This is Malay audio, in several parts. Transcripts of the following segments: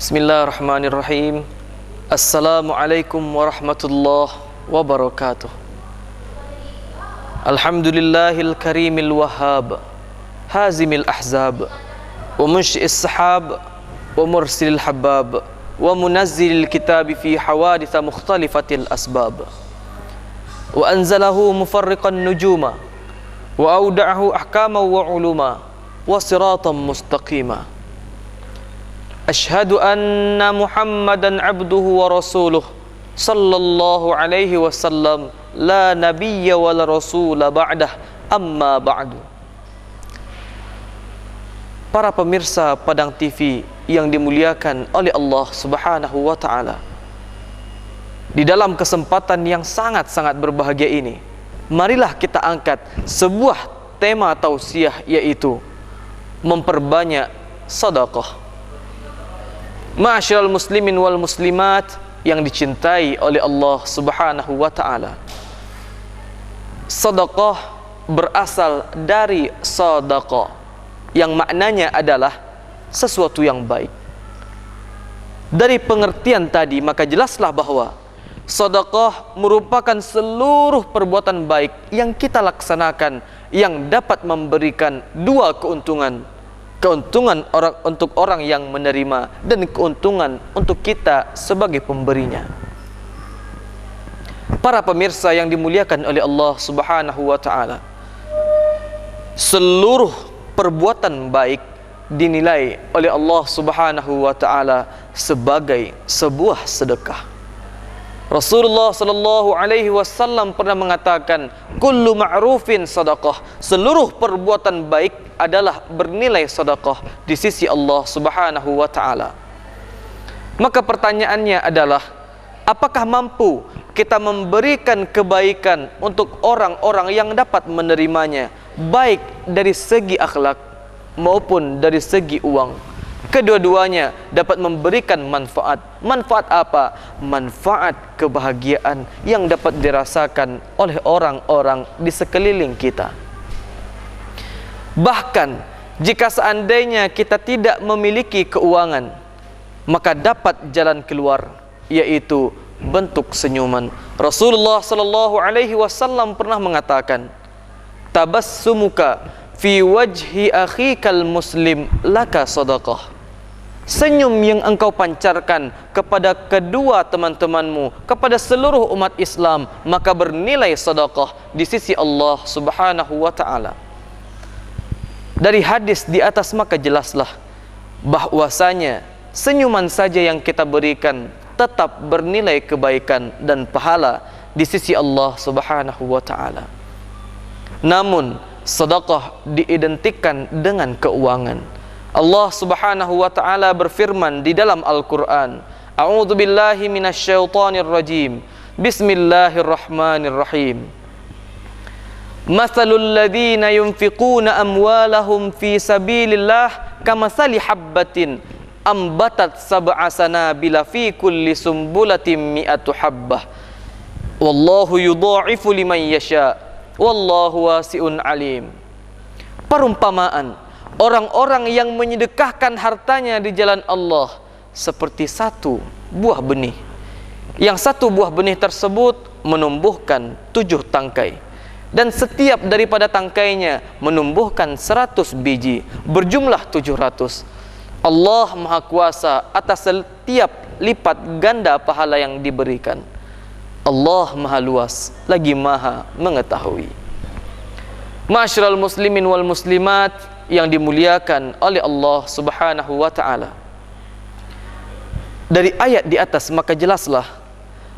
Bismillahirrahmanirrahim. Assalamualaikum warahmatullahi wabarakatuh. Alhamdulillahil karimil wahhab, hazimil ahzab, wa munsyi'is sahab, wa mursilil habab, wa munazzilil kitabi fi hawaditha mukhtalifatil asbab, wa anzalahu mufarriqan nujuma, wa awda'ahu ahkama wa uluma, wa siratan mustaqima. Ashhadu anna Muhammadan abduhu wa rasuluh sallallahu alaihi wasallam la nabiyya wala rasula ba'dah, amma ba'du. Para pemirsa Padang TV yang dimuliakan oleh Allah Subhanahu wa taala, di dalam kesempatan yang sangat-sangat berbahagia ini, marilah kita angkat sebuah tema tausiah, yaitu memperbanyak sedekah. Ma'asyiral muslimin wal muslimat yang dicintai oleh Allah Subhanahu wa taala, sedekah berasal dari shadaqa, yang maknanya adalah sesuatu yang baik. Dari pengertian tadi, maka jelaslah bahwa sedekah merupakan seluruh perbuatan baik yang kita laksanakan yang dapat memberikan dua keuntungan. Keuntungan untuk orang yang menerima dan keuntungan untuk kita sebagai pemberinya. Para pemirsa yang dimuliakan oleh Allah Subhanahu wa taala, seluruh perbuatan baik dinilai oleh Allah Subhanahu wa taala sebagai sebuah sedekah. Rasulullah sallallahu alaihi wasallam pernah mengatakan, kullu ma'rufin sedekah, seluruh perbuatan baik adalah bernilai sedekah di sisi Allah Subhanahu wa taala. Maka pertanyaannya adalah, apakah mampu kita memberikan kebaikan untuk orang-orang yang dapat menerimanya, baik dari segi akhlak maupun dari segi uang? Kedua-duanya dapat memberikan manfaat. Manfaat apa? Manfaat kebahagiaan yang dapat dirasakan oleh orang-orang di sekeliling kita. Bahkan jika seandainya kita tidak memiliki keuangan, maka dapat jalan keluar, yaitu bentuk senyuman. Rasulullah sallallahu alaihi wasallam pernah mengatakan, tabassumuka fi wajhi akhikal muslim laka sadaqah. Senyum yang engkau pancarkan kepada kedua teman-temanmu, kepada seluruh umat Islam, maka bernilai sedekah di sisi Allah Subhanahu wa taala. Dari hadis di atas maka jelaslah bahwasanya senyuman saja yang kita berikan tetap bernilai kebaikan dan pahala di sisi Allah Subhanahu wa taala. Namun sedekah diidentikan dengan keuangan. Allah Subhanahu wa taala berfirman di dalam Al-Qur'an, A'udzu billahi minasyaitonir rajim. Bismillahirrahmanirrahim. Matsalul ladzina yunfiquna amwalahum fi sabilillah kamatsali habbatin ambatat sab'a sanabila fi kulli sumbulatin mi'atu habbah. Wallahu yudha'ifu liman yasha. Wallahu wasi'un alim. Perumpamaan orang-orang yang menyedekahkan hartanya di jalan Allah seperti satu buah benih. Yang satu buah benih tersebut menumbuhkan 7 tangkai, dan setiap daripada tangkainya menumbuhkan 100 biji, berjumlah 700. Allah Maha Kuasa atas setiap lipat ganda pahala yang diberikan. Allah Maha Luas lagi Maha Mengetahui. Ma'asyiral muslimin wal muslimat yang dimuliakan oleh Allah Subhanahu wa taala, dari ayat di atas maka jelaslah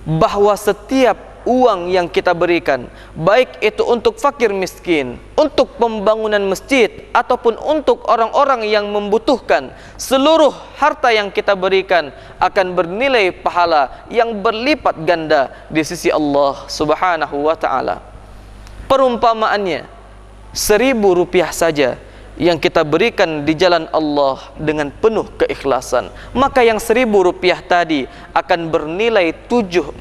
bahwa setiap uang yang kita berikan, baik itu untuk fakir miskin, untuk pembangunan masjid, ataupun untuk orang-orang yang membutuhkan, seluruh harta yang kita berikan akan bernilai pahala yang berlipat ganda di sisi Allah Subhanahu wa taala. Perumpamaannya, 1.000 rupiah saja yang kita berikan di jalan Allah dengan penuh keikhlasan, maka yang 1.000 rupiah tadi akan bernilai 700.000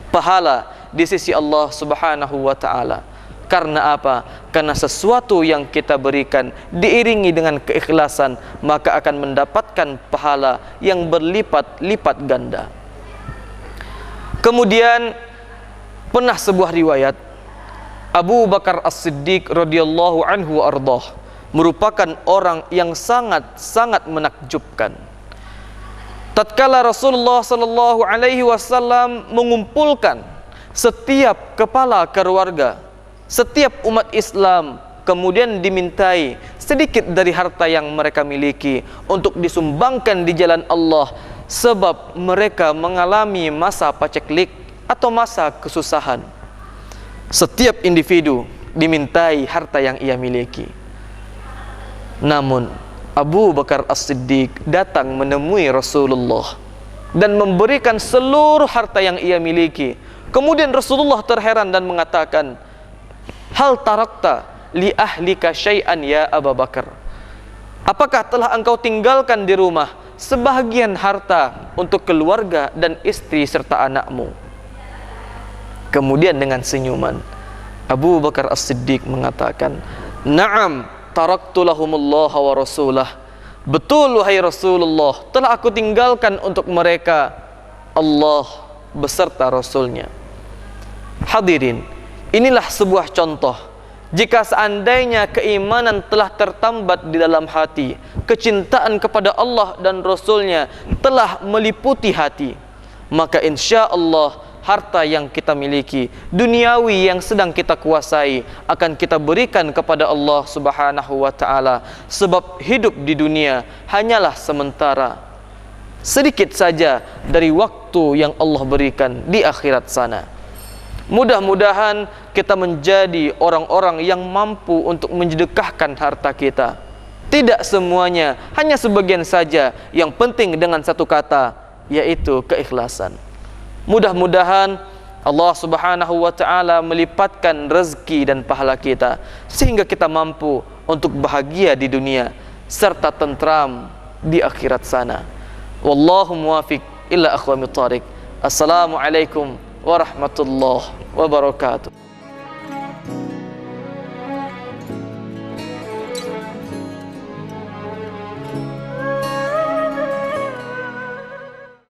pahala di sisi Allah Subhanahu wa taala. Karena apa? Karena sesuatu yang kita berikan diiringi dengan keikhlasan, maka akan mendapatkan pahala yang berlipat-lipat ganda. Kemudian pernah sebuah riwayat, Abu Bakar As-Siddiq radhiyallahu anhu ardhah merupakan orang yang sangat menakjubkan. Tatkala Rasulullah sallallahu alaihi wasallam mengumpulkan setiap kepala keluarga, setiap umat Islam, kemudian dimintai sedikit dari harta yang mereka miliki untuk disumbangkan di jalan Allah, sebab mereka mengalami masa paceklik atau masa kesusahan. Setiap individu dimintai harta yang ia miliki. Namun Abu Bakar As-Siddiq datang menemui Rasulullah dan memberikan seluruh harta yang ia miliki. Kemudian Rasulullah terheran dan mengatakan, "Hal tarakta li ahlika syai'an ya Abu Bakar?" Apakah telah engkau tinggalkan di rumah sebahagian harta untuk keluarga dan istri serta anakmu? Kemudian dengan senyuman Abu Bakar As-Siddiq mengatakan, "Na'am, taraktu lahumullah wa rasulah." Betul wahai Rasulullah, telah aku tinggalkan untuk mereka Allah beserta Rasulnya. Hadirin, inilah sebuah contoh. Jika seandainya keimanan telah tertambat di dalam hati, kecintaan kepada Allah dan Rasulnya telah meliputi hati, maka insya Allah harta yang kita miliki, duniawi yang sedang kita kuasai, akan kita berikan kepada Allah Subhanahu wa ta'ala. Sebab hidup di dunia hanyalah sementara, sedikit saja dari waktu yang Allah berikan di akhirat sana. Mudah-mudahan kita menjadi orang-orang yang mampu untuk mensedekahkan harta kita. Tidak semuanya, hanya sebagian saja. Yang penting dengan satu kata, yaitu keikhlasan. Mudah-mudahan Allah Subhanahu wa ta'ala melipatkan rezeki dan pahala kita, sehingga kita mampu untuk bahagia di dunia serta tentram di akhirat sana. Wallahu muwafiq illa aqwamit thariq. Assalamualaikum warahmatullahi wabarakatuh.